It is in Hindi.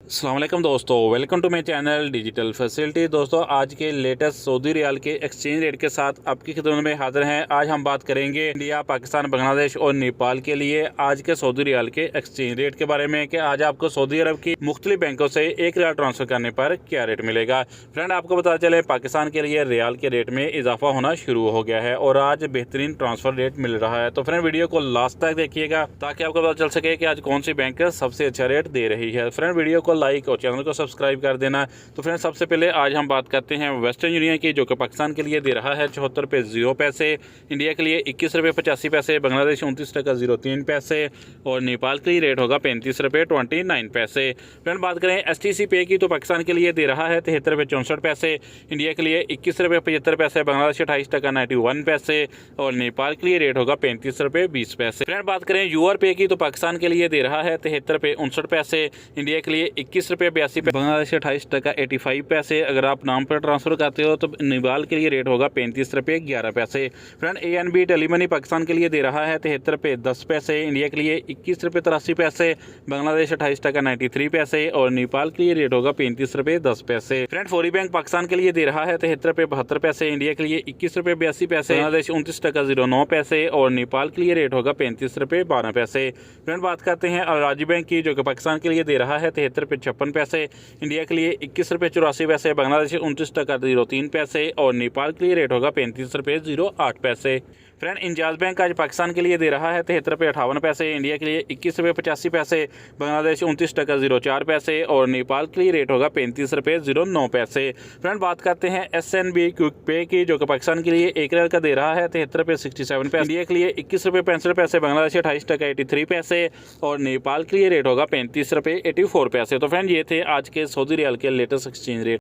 अस्सलाम वालेकुम दोस्तों, welcome to my channel digital facility. दोस्तों, आज के लेटेस्ट सऊदी रियाल के एक्सचेंज रेट के साथ आपकी खिदमत में हाजिर हैं। आज हम बात करेंगे इंडिया, पाकिस्तान, बांग्लादेश और नेपाल के लिए आज के सऊदी रियाल के एक्सचेंज रेट के बारे में कि आज आपको सऊदी अरब की मुख्तलिफ बैंकों से 1 रियाल ट्रांसफ़र करने पर क्या रेट मिलेगा। फ्रेंड, आपको पता चले पाकिस्तान के लिए रियाल के रेट में इजाफा होना शुरू हो गया है और आज बेहतरीन ट्रांसफ़र रेट मिल रहा है। तो फ्रेंड, वीडियो को लास्ट तक देखिएगा ताकि आपको पता चल सके कि आज कौन सी बैंक सबसे अच्छा रेट दे रही है। फ्रेंड, वीडियो को लाइक और चैनल को सब्सक्राइब कर देना। तो फ्रेंड, सबसे पहले आज हम बात करते हैं वेस्टर्न यूनियन की, जो कि पाकिस्तान के लिए दे रहा है 74 रुपये 0 पैसे, इंडिया के लिए 21 रुपये 85 पैसे, बांग्लादेश 29 टका 03 पैसे और नेपाल के लिए रेट होगा 35 रुपये 29 पैसे। फ्रेंड, बात करें STC पे की, तो पाकिस्तान के लिए दे रहा है 73 रुपये 64 पैसे, इंडिया के लिए 21 रुपये 75 पैसे, बांग्लादेश 28 टका 91 पैसे और नेपाल के लिए रेट होगा 35 रुपये 20 पैसे। फ्रेंड, बात करें UR पे की, तो पाकिस्तान के लिए दे रहा है 73 रुपये 59 पैसे, इंडिया के लिए 21 रुपये 82 पैसे, बांग्लादेश 28 टका 85 पैसे। अगर आप नाम पर ट्रांसफर करते हो तो नेपाल के लिए रेट होगा 35 रुपये 11 पैसे। फ्रेंड, ANB टेलीमनी पाकिस्तान के लिए दे रहा है 73 रुपये 10 पैसे, इंडिया के लिए 21 रुपये 83 पैसे, बांग्लादेश 28 टका 93 पैसे और नेपाल के लिए रेट होगा 35 रुपये 10 पैसे। फ्रेंड, फौरी बैंक पाकिस्तान के लिए दे रहा है 73 रुपये 72 पैसे, इंडिया के लिए 21 रुपये 82 पैसे, बांग्लादेश 29 टका 09 पैसे और नेपाल के लिए रेट होगा 35 रुपये 12 पैसे। फ्रेंड, बात करते हैं अल राजी बैंक की, जो कि पाकिस्तान के लिए दे रहा है 73 रुपये 56 पैसे, इंडिया के लिए 21 रुपये 84 पैसे, बांग्लादेश 29 टका 03 पैसे और नेपाल के लिए रेट होगा 35 रुपये 08 पैसे। फ्रेंड, इंजाज बैंक आज पाकिस्तान के लिए दे रहा है 73 रुपये 58 पैसे, इंडिया के लिए 21 रुपये 85 पैसे, बांग्लादेश 29 टका 04 पैसे और नेपाल के लिए रेट होगा 35 रुपये 09 पैसे। फ्रेंड, बात करते हैं SNB क्विक पे की, जो कि पाकिस्तान के लिए 1 रियाल का दे रहा है 73 रुपये 67 पैसे, इंडिया के लिए 21 रुपये 65 पैसे, बांग्लादेश 28 टका 83 पैसे और नेपाल के लिए रेट होगा 35 रुपये 84 पैसे। तो फ्रेंड, ये थे आज के सऊदी रियाल के लेटेस्ट एक्सचेंज रेट।